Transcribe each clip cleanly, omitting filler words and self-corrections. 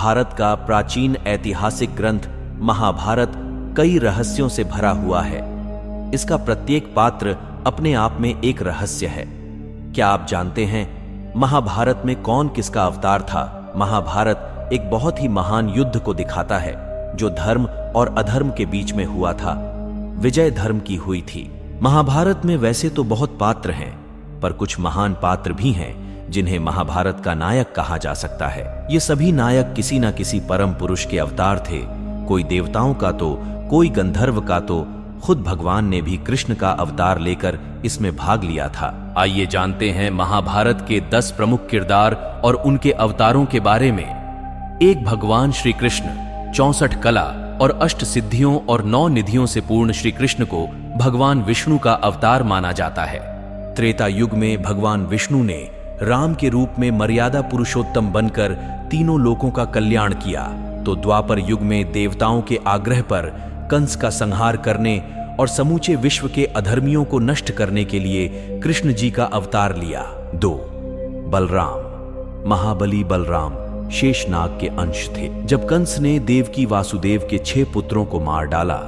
भारत का प्राचीन ऐतिहासिक ग्रंथ महाभारत कई रहस्यों से भरा हुआ है। इसका प्रत्येक पात्र अपने आप में एक रहस्य है। क्या आप जानते हैं महाभारत में कौन किसका अवतार था? महाभारत एक बहुत ही महान युद्ध को दिखाता है जो धर्म और अधर्म के बीच में हुआ था। विजय धर्म की हुई थी। महाभारत में वैसे तो बहुत पात्र हैं, पर कुछ महान पात्र भी हैं जिन्हें महाभारत का नायक कहा जा सकता है। ये सभी नायक किसी न किसी परम पुरुष के अवतार थे। कोई देवताओं का तो कोई गंधर्व का, तो खुद भगवान ने भी कृष्ण का अवतार लेकर इसमें भाग लिया था। आइए जानते हैं महाभारत के 10 प्रमुख किरदार और उनके अवतारों के बारे में। 1 भगवान श्री कृष्ण। 64 कला और अष्ट सिद्धियों और 9 निधियों से पूर्ण श्री कृष्ण को भगवान विष्णु का अवतार माना जाता है। त्रेता युग में भगवान विष्णु ने राम के रूप में मर्यादा पुरुषोत्तम बनकर तीनों लोकों का कल्याण किया, तो द्वापर युग में देवताओं के आग्रह पर कंस का संहार करने और समूचे विश्व के अधर्मियों को नष्ट करने के लिए कृष्ण जी का अवतार लिया। 2 बलराम। महाबली बलराम शेषनाग के अंश थे। जब कंस ने देवकी वासुदेव के 6 पुत्रों को मार डाला,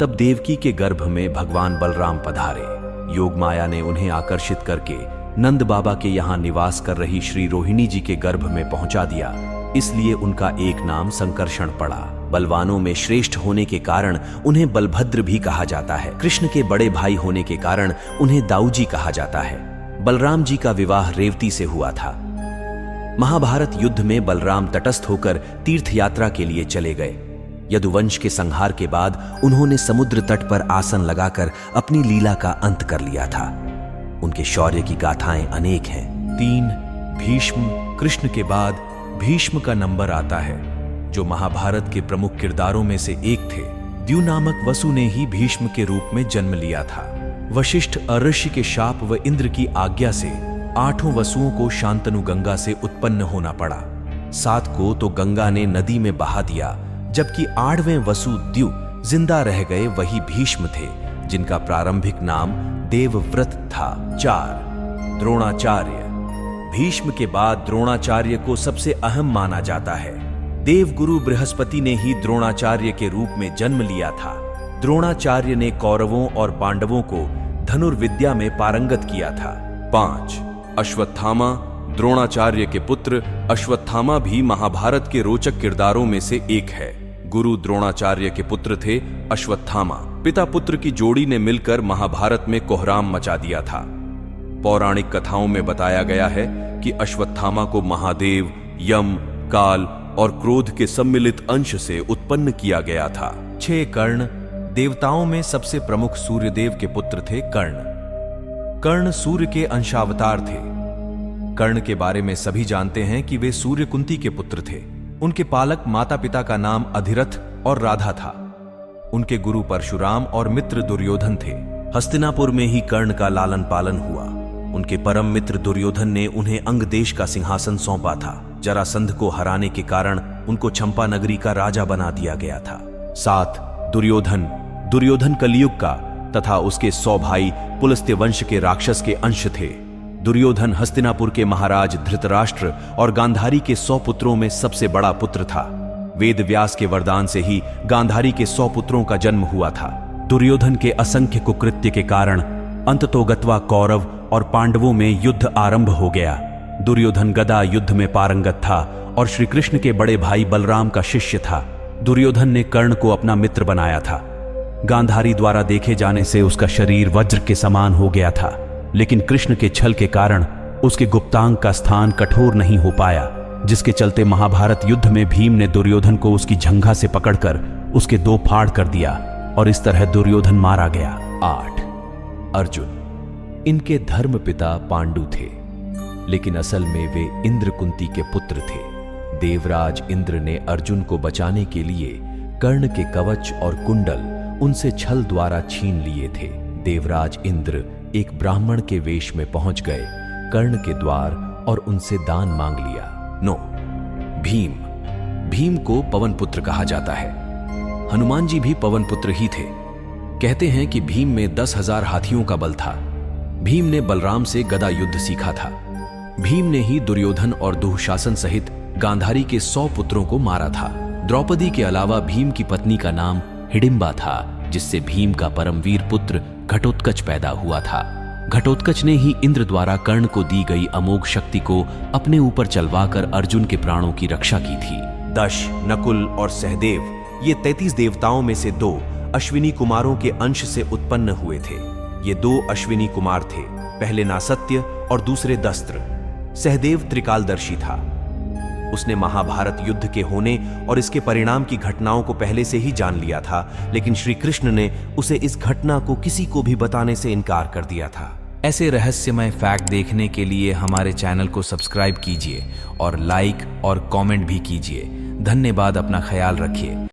तब देवकी के गर्भ में भगवान बलराम पधारे। योग माया ने उन्हें आकर्षित करके नंद बाबा के यहाँ निवास कर रही श्री रोहिणी जी के गर्भ में पहुंचा दिया। इसलिए उनका एक नाम संकर्षण पड़ा। बलवानों में श्रेष्ठ होने के कारण उन्हें बलभद्र भी कहा जाता है। कृष्ण के बड़े भाई होने के कारण उन्हें दाऊजी कहा जाता है। बलराम जी का विवाह रेवती से हुआ था। महाभारत युद्ध में बलराम तटस्थ होकर तीर्थ यात्रा के लिए चले गए। यदुवंश के संहार के बाद उन्होंने समुद्र तट पर आसन लगाकर अपनी लीला का अंत कर लिया था। उनके शौर्य की गाथाएं अनेक हैं। 3 भीष्म। कृष्ण के बाद भीष्म का नंबर आता है, जो महाभारत के प्रमुख किरदारों में से एक थे। द्यू नामक वसु ने ही भीष्म के रूप में जन्म लिया था। वशिष्ठ ऋषि के शाप व इंद्र की आज्ञा से 8 वसुओं को शांतनु गंगा से उत्पन्न होना पड़ा। 7 को तो गंगा ने नदी में बहा दिया, जबकि 8वें वसु द्यू जिंदा रह गए। वही भीष्म थे, जिनका प्रारंभिक नाम देवव्रत था। 4 द्रोणाचार्य। भीष्म के बाद द्रोणाचार्य को सबसे अहम माना जाता है। देवगुरु बृहस्पति ने ही द्रोणाचार्य के रूप में जन्म लिया था। द्रोणाचार्य ने कौरवों और पांडवों को धनुर्विद्या में पारंगत किया था। 5 अश्वत्थामा। द्रोणाचार्य के पुत्र अश्वत्थामा भी महाभारत के रोचक किरदारों में से एक है। गुरु द्रोणाचार्य के पुत्र थे अश्वत्थामा। पिता पुत्र की जोड़ी ने मिलकर महाभारत में कोहराम मचा दिया था। पौराणिक कथाओं में बताया गया है कि अश्वत्थामा को महादेव, यम, काल और क्रोध के सम्मिलित अंश से उत्पन्न किया गया था। 6 कर्ण। देवताओं में सबसे प्रमुख सूर्यदेव के पुत्र थे कर्ण। कर्ण सूर्य के अंशावतार थे। कर्ण के बारे में सभी जानते हैं कि वे सूर्य कुंती के पुत्र थे। उनके पालक माता पिता का नाम अधिरथ और राधा था। उनके गुरु परशुराम और मित्र दुर्योधन थे। हस्तिनापुर में ही कर्ण का लालन पालन हुआ। उनके परम मित्र दुर्योधन ने उन्हें अंग देश का सिंहासन सौंपा था। जरासंध को हराने के कारण उनको चंपा नगरी का राजा बना दिया गया था। 7 दुर्योधन। दुर्योधन कलियुग का तथा उसके 100 भाई पुलस्त्य वंश के राक्षस के अंश थे। दुर्योधन हस्तिनापुर के महाराज धृतराष्ट्र और गांधारी के 100 पुत्रों में सबसे बड़ा पुत्र था। वेद व्यास के वरदान से ही गांधारी के 100 पुत्रों का जन्म हुआ था। दुर्योधन के असंख्य कुकृत्य के कारण अंततोगत्वा कौरव और पांडवों में युद्ध आरंभ हो गया। दुर्योधन गदा युद्ध में पारंगत था और श्री कृष्ण के बड़े भाई बलराम का शिष्य था। दुर्योधन ने कर्ण को अपना मित्र बनाया था। गांधारी द्वारा देखे जाने से उसका शरीर वज्र के समान हो गया था, लेकिन कृष्ण के छल के कारण उसके गुप्तांग का स्थान कठोर नहीं हो पाया, जिसके चलते महाभारत युद्ध में भीम ने दुर्योधन को उसकी जंघा से पकड़कर उसके 2 फाड़ कर दिया और इस तरह दुर्योधन मारा गया। 8 अर्जुन। इनके धर्म पिता पांडु थे, लेकिन असल में वे इंद्र कुंती के पुत्र थे। देवराज इंद्र ने अर्जुन को बचाने के लिए कर्ण के कवच और कुंडल उनसे छल द्वारा छीन लिए थे। देवराज इंद्र एक ब्राह्मण के वेश में पहुंच गए कर्ण के द्वार और उनसे दान मांग लिया। 9 भीम। भीम को पवन पुत्र कहा जाता है। हनुमान जी भी पवन पुत्र ही थे। कहते हैं कि भीम में 10,000 हाथियों का बल था। भीम ने बलराम से गदा युद्ध सीखा था। भीम ने ही दुर्योधन और दुःशासन सहित गांधारी के 100 पुत्रों को मारा था। द्रौपदी के अलावा भीम की पत्नी का नाम हिडिंबा था, जिससे भीम का परमवीर पुत्र घटोत्कच पैदा हुआ था। घटोत्कच ने ही इंद्र द्वारा कर्ण को दी गई अमोघ शक्ति को अपने ऊपर चलवाकर अर्जुन के प्राणों की रक्षा की थी। दश, नकुल और सहदेव ये 33 देवताओं में से 2 अश्विनी कुमारों के अंश से उत्पन्न हुए थे। ये 2 अश्विनी कुमार थे, पहले नासत्य और दूसरे दस्त्र। सहदेव त्रिकालदर्शी था। उसने महाभारत युद्ध के होने और इसके परिणाम की घटनाओं को पहले से ही जान लिया था, लेकिन श्री कृष्ण ने उसे इस घटना को किसी को भी बताने से इनकार कर दिया था। ऐसे रहस्यमय फैक्ट देखने के लिए हमारे चैनल को सब्सक्राइब कीजिए और लाइक और कमेंट भी कीजिए। धन्यवाद। अपना ख्याल रखिए।